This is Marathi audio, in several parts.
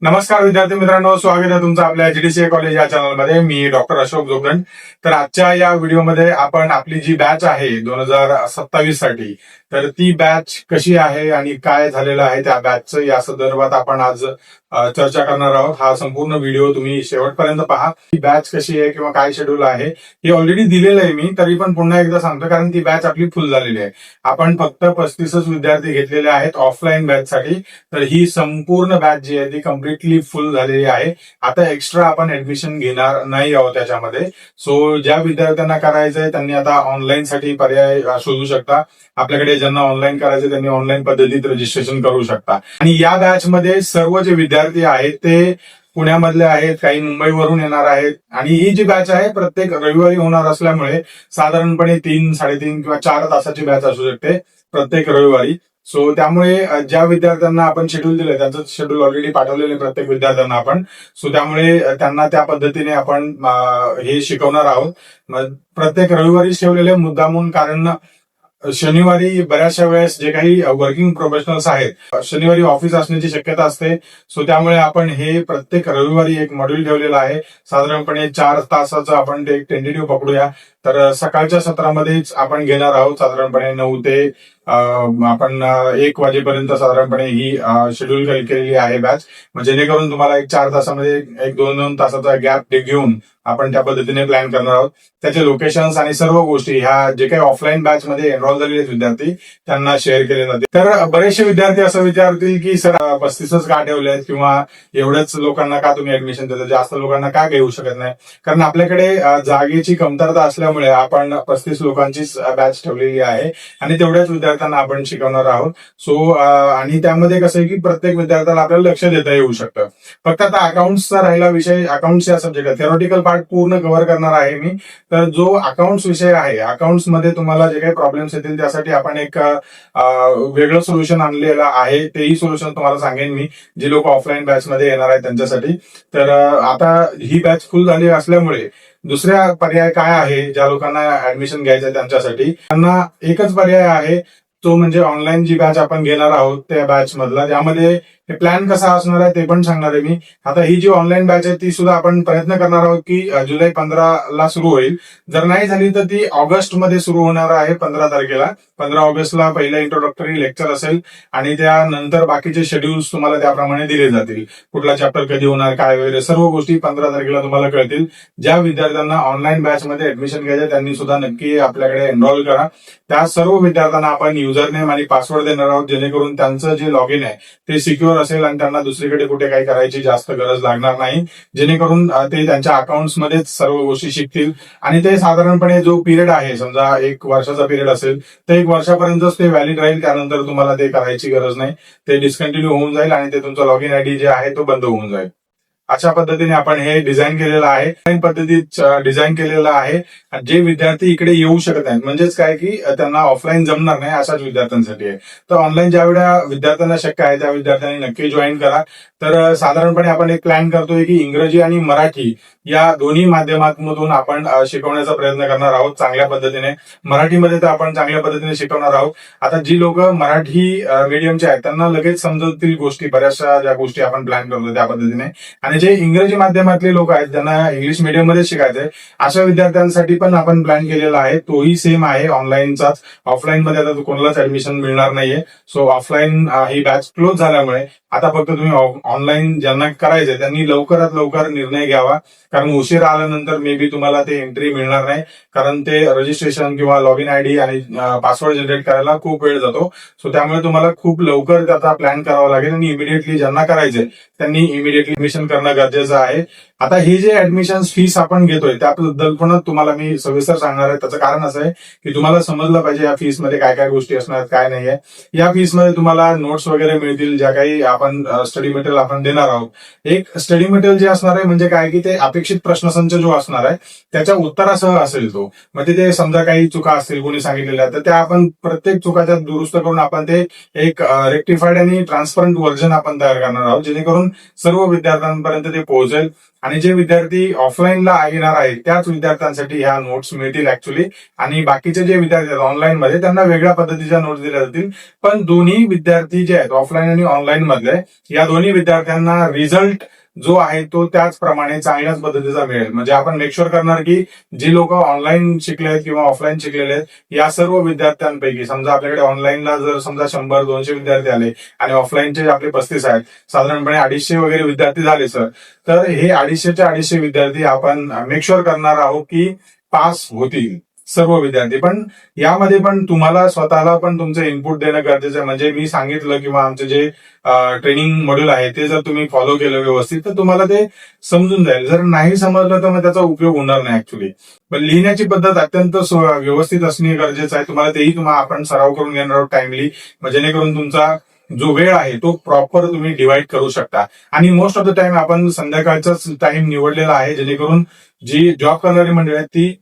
नमस्कार विद्यार्थी मित्रांनो, स्वागत आहे तुमचं आपल्या एचडीसीए कॉलेज या चॅनलमध्ये. मी डॉक्टर अशोक जोगदंड. तर आजच्या या व्हिडिओमध्ये आपण आपली जी बॅच आहे 2027 साठी, तर ती बॅच कशी आहे आणि काय झालेलं आहे त्या बॅचचं, या संदर्भात आपण आज चर्चा करणार आहोत. हा संपूर्ण व्हिडिओ तुम्ही शेवटपर्यंत पहा. ती बॅच कशी आहे किंवा काय शेड्यूल आहे हे ऑलरेडी दिलेलं आहे मी, तरी पण पुन्हा एकदा सांगतो कारण ती बॅच आपली फुल झालेली आहे. आपण फक्त 35च विद्यार्थी घेतलेले आहेत ऑफलाईन बॅच साठी. तर ही संपूर्ण बॅच जी आहे ती कम्प्लिटली फुल झालेली आहे. आता एक्स्ट्रा आपण ऍडमिशन घेणार नाही आहोत त्याच्यामध्ये. सो ज्या विद्यार्थ्यांना करायचंय त्यांनी आता ऑनलाईन साठी पर्याय शोधू शकता. आपल्याकडे ज्यांना ऑनलाईन करायचं त्यांनी ऑनलाईन पद्धतीत रजिस्ट्रेशन करू शकता. आणि या बॅच मध्ये सर्व जे विद्यार्थी आहेत ते पुण्यामधले आहेत, काही मुंबईवरून येणार आहेत. आणि ही जी बॅच आहे प्रत्येक रविवारी होणार असल्यामुळे साधारणपणे 3, 3.5 किंवा 4 तासाची बॅच असू शकते प्रत्येक रविवारी. सो त्यामुळे ज्या विद्यार्थ्यांना आपण शेड्यूल दिलंय त्यांचं शेड्यूल ऑलरेडी पाठवलेलं आहे प्रत्येक विद्यार्थ्यांना आपण. सो त्यामुळे त्यांना त्या पद्धतीने आपण हे शिकवणार आहोत. प्रत्येक रविवारी ठेवलेले मुद्दामून कारण शनिवारी बऱ्याचशा वेळेस जे काही वर्किंग प्रोफेशनल्स आहेत शनिवारी ऑफिस असण्याची शक्यता असते. सो त्यामुळे आपण हे प्रत्येक रविवारी एक मॉड्यूल ठेवलेलं आहे. साधारणपणे 4 तासाचं आपण ते टेंटेटिव्ह पकडूया. तर सकाळच्या सत्रामध्येच आपण घेणार आहोत. साधारणपणे 9 ते आपण 1 वाजेपर्यंत साधारणपणे ही शेड्यूल केलेली आहे बॅच. जेणेकरून तुम्हाला 4 तासामध्ये 1-2 तासाचा गॅप घेऊन आपण त्या पद्धतीने प्लॅन करणार आहोत. त्याचे लोकेशन्स आणि सर्व गोष्टी ह्या जे काही ऑफलाईन बॅच मध्ये एनरोल झालेले विद्यार्थी त्यांना शेअर केले जाते. तर बरेचसे विद्यार्थी असं विचारतील की सर 35च का ठेवले आहेत किंवा एवढ्याच लोकांना का तुम्ही ऍडमिशन देता, जास्त लोकांना का घेऊ शकत नाही. कारण आपल्याकडे जागेची कमतरता असल्यामुळे आपण 35 लोकांचीच बॅच ठेवलेली आहे आणि तेवढ्याच विद्यार्थ्यांना आपण शिकवणार आहोत. सो आणि त्यामध्ये कसं आहे की प्रत्येक विद्यार्थ्याला आपल्याला लक्ष देता येऊ शकतं. फक्त आता अकाउंट्सचा राहिला विषय, अकाउंट्स या सब्जेक्ट आहे, थेरॉटिकल पार्ट पूर्ण कव्हर करणार आहे मी. तर जो अकाउंट्स विषय आहे, अकाउंट्स मध्ये तुम्हाला जे काही प्रॉब्लेम्स येतील त्यासाठी आपण एक वेगळं सोल्युशन आणलेलं आहे. तेही सोल्युशन तुम्हाला सांगेन मी, जे लोक ऑफलाईन बॅच मध्ये येणार आहेत त्यांच्यासाठी. तर आता ही बॅच फुल झाली असल्यामुळे दुसऱ्या पर्याय काय आहे, ज्या लोकांना ऍडमिशन घ्यायचं आहे त्यांच्यासाठी त्यांना एकच पर्याय आहे, तो म्हणजे ऑनलाईन जी बॅच आपण घेणार आहोत त्या बॅच मधला. त्यामध्ये हे प्लॅन कसा असणार आहे ते पण सांगणार आहे मी. आता ही जी ऑनलाईन बॅच आहे ती सुद्धा आपण प्रयत्न करणार आहोत की जुलै 15 सुरू होईल. जर नाही झाली तर ती ऑगस्ट मध्ये सुरू होणार आहे 15 तारखेला. 15 ऑगस्टला पहिलं इंट्रोडक्टरी लेक्चर असेल आणि त्यानंतर बाकीचे शेड्यूल्स तुम्हाला त्याप्रमाणे दिले जातील. कुठला चॅप्टर कधी होणार, काय वगैरे सर्व गोष्टी 15 तारखेला तुम्हाला कळतील. ज्या विद्यार्थ्यांना ऑनलाईन बॅच मध्ये ऍडमिशन घ्यायचं त्यांनी सुद्धा नक्की आपल्याकडे एनरोल करा. त्या सर्व विद्यार्थ्यांना आपण युजर नेम आणि पासवर्ड देणार आहोत, जेणेकरून त्यांचं जे लॉग इन आहे ते सिक्युअर असेल आणि त्यांना दुसरीकडे कुठे काही करायची जास्त गरज लागणार नाही. जेणेकरून ते त्यांच्या अकाउंट्स मध्येच सर्व गोष्टी शिकतील. आणि ते साधारणपणे जो पिरियड आहे, समजा 1 वर्षाचा पिरियड असेल तर 1 वर्षापर्यंतच ते व्हॅलिड राहील. त्यानंतर तुम्हाला ते करायची गरज नाही, ते डिस्कंटिन्यू होऊन जाईल आणि ते तुमचा लॉग इन आयडी जे आहे तो बंद होऊन जाईल. अशा पद्धतीने आपण हे डिझाईन केलेलं आहे. ऑनलाईन पद्धतीत डिझाईन केलेलं आहे. जे विद्यार्थी इकडे येऊ शकत नाहीत, म्हणजेच काय की त्यांना ऑफलाईन जमणार नाही अशाच विद्यार्थ्यांसाठी आहे. तर ऑनलाईन ज्या विद्यार्थ्यांना शक्य आहे त्या विद्यार्थ्यांनी नक्की जॉईन करा. तर साधारणपणे आपण एक प्लॅन करतोय की इंग्रजी आणि मराठी या दोन्ही माध्यमातून आपण शिकवण्याचा प्रयत्न करणार आहोत चांगल्या पद्धतीने. मराठीमध्ये तर आपण चांगल्या पद्धतीने शिकवणार आहोत. आता जी लोक मराठी मीडियमचे आहेत त्यांना लगेच समजतील गोष्टी, बऱ्याचशा ज्या गोष्टी आपण प्लॅन करतो त्या पद्धतीने. आणि जे इंग्रजी माध्यमातले लोक आहेत ज्यांना इंग्लिश मीडियम मध्ये शिकायचंय अशा विद्यार्थ्यांसाठी पण आपण प्लॅन केलेला आहे. तोही सेम आहे ऑनलाईनचाच. ऑफलाईन मध्ये आता कोणालाच ऍडमिशन मिळणार नाहीये. सो ऑफलाईन ही बॅच क्लोज झाल्यामुळे आता फक्त तुम्ही ऑनलाईन ज्यांना करायचंय त्यांनी लवकरात लवकर निर्णय घ्यावा. कारण उशीर आल्यानंतर मे बी तुम्हाला ते एंट्री मिळणार नाही, कारण ते रजिस्ट्रेशन किंवा लॉग इन आयडी आणि पासवर्ड जनरेट करायला खूप वेळ जातो. सो त्यामुळे तुम्हाला खूप लवकर त्याचा प्लॅन करावा लागेल आणि इमिडिएटली ज्यांना करायचंय त्यांनी इमिडिएटली ऍडमिशन करणं गरजेचं आहे. आता ही जे ऍडमिशन फीस आपण घेतोय त्याबद्दल पण तुम्हाला मी सविस्तर सांगणार आहे. त्याचं कारण असं आहे की तुम्हाला समजलं पाहिजे या फीस मध्ये काय काय गोष्टी असणार, काय नाहीये. या फीस मध्ये तुम्हाला नोट्स वगैरे मिळतील, ज्या काही आपण स्टडी मटेरियल आपण देणार आहोत. एक स्टडी मटेरियल जे असणार आहे म्हणजे काय की ते अपेक्षित प्रश्नसंच जो असणार आहे त्याच्या उत्तरासह असेल तो. मग तिथे समजा काही चुका असतील कोणी सांगितलेल्या तर त्या आपण प्रत्येक चुकाच्या दुरुस्त करून आपण ते एक रेक्टिफाईड आणि ट्रान्सपरंट व्हर्जन आपण तयार करणार आहोत, जेणेकरून सर्व विद्यार्थ्यांपर्यंत ते पोहोचेल. आणि जे विद्यार्थी ऑफलाईनला येणार आहेत त्याच विद्यार्थ्यांसाठी ह्या नोट्स मिळतील ऍक्च्युली. आणि बाकीचे जे विद्यार्थी आहेत ऑनलाईन मध्ये त्यांना वेगळ्या पद्धतीच्या नोट्स दिल्या जातील. पण दोन्ही विद्यार्थी जे आहेत ऑफलाईन आणि ऑनलाईन मधले आहे, या दोन्ही विद्यार्थ्यांना रिझल्ट जो आहे तो त्याचप्रमाणे चांगल्याच पद्धतीचा मिळेल. म्हणजे आपण मेकश्योर करणार की जी लोक ऑनलाईन शिकले आहेत किंवा ऑफलाईन शिकलेले आहेत, या सर्व विद्यार्थ्यांपैकी समजा आपल्याकडे ऑनलाईनला जर समजा 100-200 विद्यार्थी आले आणि ऑफलाईनचे आपले 35 आहेत, साधारणपणे 250 वगैरे विद्यार्थी झाले सर, तर हे 250चे विद्यार्थी आपण मेकश्योर करणार आहोत की पास होतील सर्व विद्यार्थी. पण यामध्ये पण तुम्हाला स्वतःला पण तुमचं इनपुट देणं गरजेचं आहे. म्हणजे मी सांगितलं किंवा आमचे जे ट्रेनिंग मॉड्यूल आहे ते जर तुम्ही फॉलो केलं व्यवस्थित तर तुम्हाला ते समजून जाईल. जर नाही समजलं तर मग त्याचा उपयोग होणार नाही ऍक्च्युली. पण लिहिण्याची पद्धत अत्यंत व्यवस्थित असणे गरजेचं आहे. तुम्हाला तेही आपण सराव करून घेणार आहोत टाइमली, जेणेकरून तुमचा जो वेळ आहे तो प्रॉपर तुम्ही डिवाइड करू शकता. आणि मोस्ट ऑफ द टाइम आपण संध्याकाळचाच टाइम निवडलेला आहे, जेणेकरून जी जॉब करणारी मंडळी आहेत ती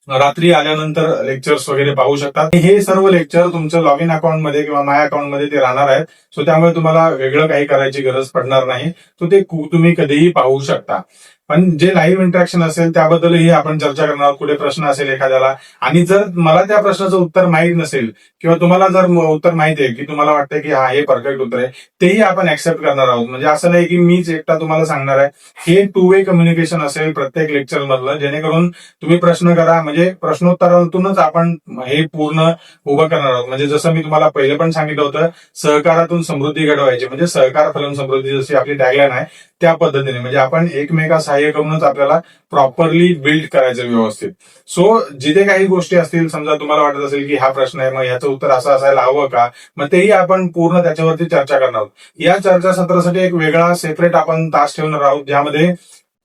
रात्री आल्यानंतर लेक्चर्स वगैरे पाहू शकतात. हे सर्व लेक्चर तुमच्या लॉग इन अकाउंटमध्ये किंवा माय अकाउंटमध्ये ते राहणार आहेत. सो त्यामुळे तुम्हाला वेगळं काही करायची गरज पडणार नाही. तो ते तुम्ही कधीही पाहू शकता. पण जे लाईव्ह इंटरॅक्शन असेल त्याबद्दलही आपण चर्चा करणार आहोत. कुठे प्रश्न असेल एखाद्याला आणि जर मला त्या प्रश्नाचं उत्तर माहीत नसेल किंवा तुम्हाला जर उत्तर माहिती आहे की तुम्हाला वाटतं की हा हे परफेक्ट उत्तर आहे, तेही आपण ऍक्सेप्ट करणार आहोत. म्हणजे असं नाही की मीच एकटा तुम्हाला सांगणार आहे. हे 2 वे कम्युनिकेशन असेल प्रत्येक लेक्चर मधलं, जेणेकरून तुम्ही प्रश्न करा. म्हणजे प्रश्नोत्तरातूनच आपण हे पूर्ण उभं करणार आहोत. म्हणजे जसं मी तुम्हाला पहिले पण सांगितलं होतं, सहकारातून समृद्धी घडवायची, म्हणजे सहकार फलम समृद्धी जशी आपली टॅगलाईन आहे त्या पद्धतीने. म्हणजे आपण एकमेका सहाय्य करूनच आपल्याला प्रॉपरली बिल्ड करायचं व्यवस्थित. सो जिथे काही गोष्टी असतील, समजा तुम्हाला वाटत असेल की हा प्रश्न आहे, मग याचं उत्तर असं असायला हवं का, मग तेही आपण पूर्ण त्याच्यावरती चर्चा करणार आहोत. या चर्चासत्रासाठी एक वेगळा सेपरेट आपण तास ठेवणार आहोत, ज्यामध्ये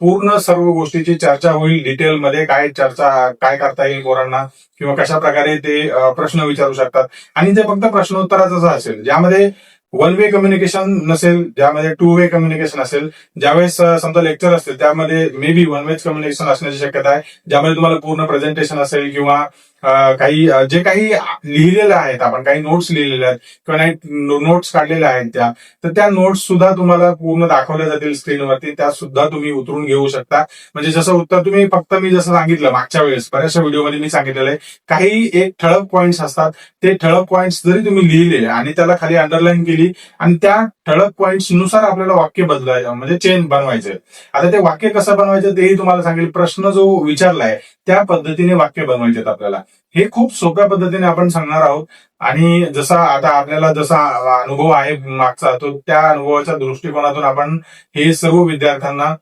पूर्ण सर्व गोष्टीची चर्चा होईल. डिटेलमध्ये काय करता येईल पोरांना किंवा कशा प्रकारे ते प्रश्न विचारू शकतात. आणि ते फक्त प्रश्नोत्तराचं असेल, ज्यामध्ये 1 वे कम्युनिकेशन नसेल, ज्यामध्ये 2 वे कम्युनिकेशन असेल. ज्यावेळेस समजा लेक्चर असतील त्यामध्ये मे बी 1 वे कम्युनिकेशन असण्याची शक्यता आहे, ज्यामध्ये तुम्हाला पूर्ण प्रेझेंटेशन असेल किंवा काही जे काही लिहिलेलं आहेत, आपण काही नोट्स लिहिलेल्या आहेत किंवा नाही नोट्स काढलेल्या आहेत तर त्या नोट्स सुद्धा तुम्हाला पूर्ण दाखवल्या जातील स्क्रीनवरती. त्या सुद्धा तुम्ही उतरून घेऊ शकता. म्हणजे जसं उत्तर तुम्ही फक्त मी जसं सांगितलं मागच्या वेळेस बऱ्याचशा व्हिडिओमध्ये मी सांगितलेलं आहे, काही एक ठळक पॉइंट्स असतात. ते ठळक पॉइंट्स जरी तुम्ही लिहिले आणि त्याला खाली अंडरलाईन केली आणि त्या ठळक पॉइंट्स नुसार आपल्याला वाक्य बदलायचं, म्हणजे चेन बनवायचं. आता ते वाक्य कसं बनवायचं तेही तुम्हाला सांगेल. प्रश्न जो विचारलाय त्या पद्धतीने वाक्य बनवायचे आपल्याला. हे खूप सोप्या पद्धतीने आपण सांगणार आहोत. आणि जसा आता आपल्याला जसा अनुभव आहे मागचा, तो त्या अनुभवाच्या दृष्टिकोनातून आपण हे सर्व विद्यार्थ्यांना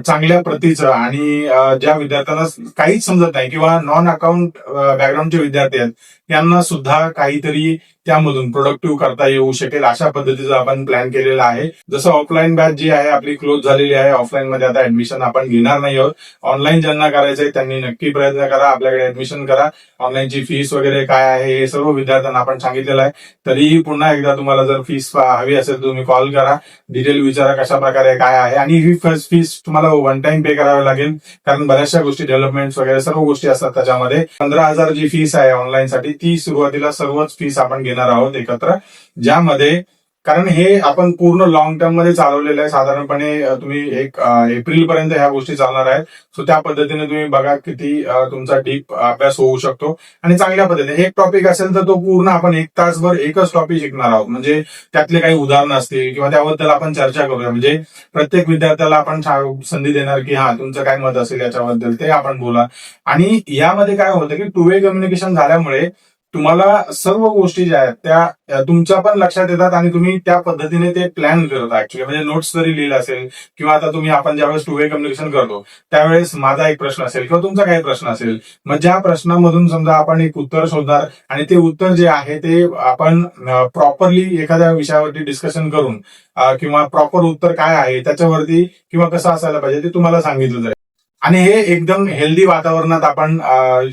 चांगल्या प्रतीचं आणि ज्या विद्यार्थ्यांना काहीच समजत नाही किंवा नॉन अकाउंट बॅकग्राऊंडचे विद्यार्थी आहेत त्यांना सुद्धा काहीतरी त्यामधून प्रोडक्टिव्ह करता येऊ शकेल, अशा पद्धतीचा आपण प्लॅन केलेला आहे. जसं ऑफलाईन बॅच जी आहे आपली क्लोज झालेली आहे, ऑफलाईन मध्ये आता ऍडमिशन आपण घेणार नाही आहोत. ऑनलाईन ज्यांना करायचंय त्यांनी नक्की प्रयत्न करा, आपल्याकडे ऍडमिशन करा. ऑनलाईनची फीस वगैरे काय आहे हे सर्व विद्यार्थ्यांना आपण सांगितलेलं आहे. तरीही पुन्हा एकदा तुम्हाला जर फीस हवी असेल तर तुम्ही कॉल करा, डिटेल विचारा कशा प्रकारे काय आहे. आणि ही फर्स्ट फीस तुम्हाला 1 टाइम पे करावी लागेल, कारण बऱ्याचशा गोष्टी डेव्हलपमेंट वगैरे सर्व गोष्टी असतात त्याच्यामध्ये. 15,000 जी फीस आहे ऑनलाईनसाठी ती सुरुवातीला सर्वच फीस आपण घेणार आहोत एकत्र, ज्यामध्ये कारण हे आपण पूर्ण लॉंग टर्म मध्ये चालवलेलं आहे. साधारणपणे तुम्ही 1 एप्रिल पर्यंत ह्या गोष्टी चालणार आहेत. सो त्या पद्धतीने तुम्ही बघा किती तुमचा डीप अभ्यास होऊ शकतो. आणि चांगल्या पद्धतीने एक टॉपिक असेल तर तो पूर्ण आपण 1 तासभर एकच टॉपिक शिकणार आहोत. म्हणजे त्यातले काही उदाहरणं असतील किंवा त्याबद्दल आपण चर्चा करूया. म्हणजे प्रत्येक विद्यार्थ्याला आपण संधी देणार की हा तुमचं काय मत असेल याच्याबद्दल ते आपण बोला. आणि यामध्ये काय होतं की 2 वे कम्युनिकेशन झाल्यामुळे तुम्हाला सर्व गोष्टी ज्या आहेत त्या तुमच्या पण लक्षात येतात आणि तुम्ही त्या पद्धतीने ते प्लॅन करता ऍक्च्युली. म्हणजे नोट्स जरी लिहिलं असेल किंवा आता तुम्ही आपण ज्यावेळेस 2 वे कम्युनिकेशन करतो त्यावेळेस माझा एक प्रश्न असेल किंवा तुमचा काही प्रश्न असेल, मग ज्या प्रश्नामधून समजा आपण एक उत्तर शोधणार आणि ते उत्तर जे आहे ते आपण प्रॉपरली एखाद्या विषयावरती डिस्कशन करून किंवा प्रॉपर उत्तर काय आहे त्याच्यावरती किंवा कसं असायला पाहिजे ते तुम्हाला सांगितलं जाईल. आणि हे एकदम हेल्दी वातावरणात आपण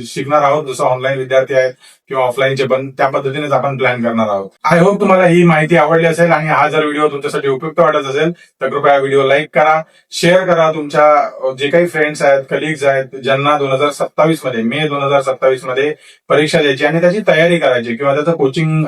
शिकणार आहोत. जसं ऑनलाईन विद्यार्थी आहेत किंवा ऑफलाईनचे पण त्या पद्धतीनेच आपण प्लॅन करणार आहोत. आय होप तुम्हाला ही माहिती आवडली असेल आणि हा जर व्हिडिओ तुमच्यासाठी उपयुक्त वाटत असेल तर कृपया व्हिडिओ लाईक करा, शेअर करा. तुमच्या जे काही फ्रेंड्स आहेत, कलिग्स आहेत, ज्यांना 2027 मध्ये मे 2027 मध्ये परीक्षा द्यायची आणि त्याची तयारी करायची किंवा त्याचं कोचिंग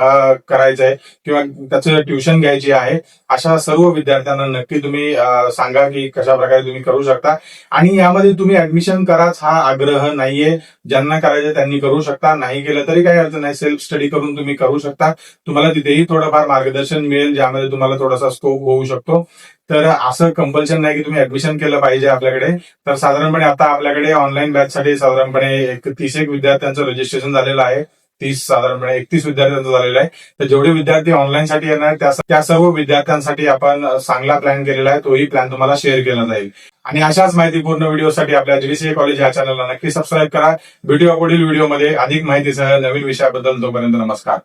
करायचंय किंवा त्याचं ट्युशन घ्यायची आहे, अशा सर्व विद्यार्थ्यांना नक्की तुम्ही सांगा की कशा प्रकारे तुम्ही करू शकता. आणि यामध्ये तुम्ही ऍडमिशन कराच हा आग्रह नाहीये. ज्यांना करायचं त्यांनी करू शकता, नाही केलं तरी काही अडचण नाही, सेल्फ स्टडी करून तुम्ही करू शकता. तुम्हाला तिथेही थोडंफार मार्गदर्शन मिळेल, ज्यामध्ये तुम्हाला थोडासा स्कोप होऊ शकतो. तर असं कंपल्शन नाही की तुम्ही ऍडमिशन केलं पाहिजे आपल्याकडे. तर साधारणपणे आता आपल्याकडे ऑनलाईन बॅच साठी साधारणपणे 31 विद्यार्थ्यांचं रजिस्ट्रेशन झालेलं आहे. 31 विद्यार्थ्यांचं झालेलं आहे. तर जेवढे विद्यार्थी ऑनलाईन साठी येणार त्या सर्व विद्यार्थ्यांसाठी आपण चांगला प्लॅन केलेला आहे. तोही प्लॅन तुम्हाला शेअर केला जाईल. आणि अशाच माहितीपूर्ण व्हिडिओसाठी आपल्या जीडीसीए कॉलेज या चॅनलला नक्की सबस्क्राईब करा. भेटूया पुढील व्हिडिओमध्ये अधिक माहितीसह नवीन विषयाबद्दल. तोपर्यंत नमस्कार.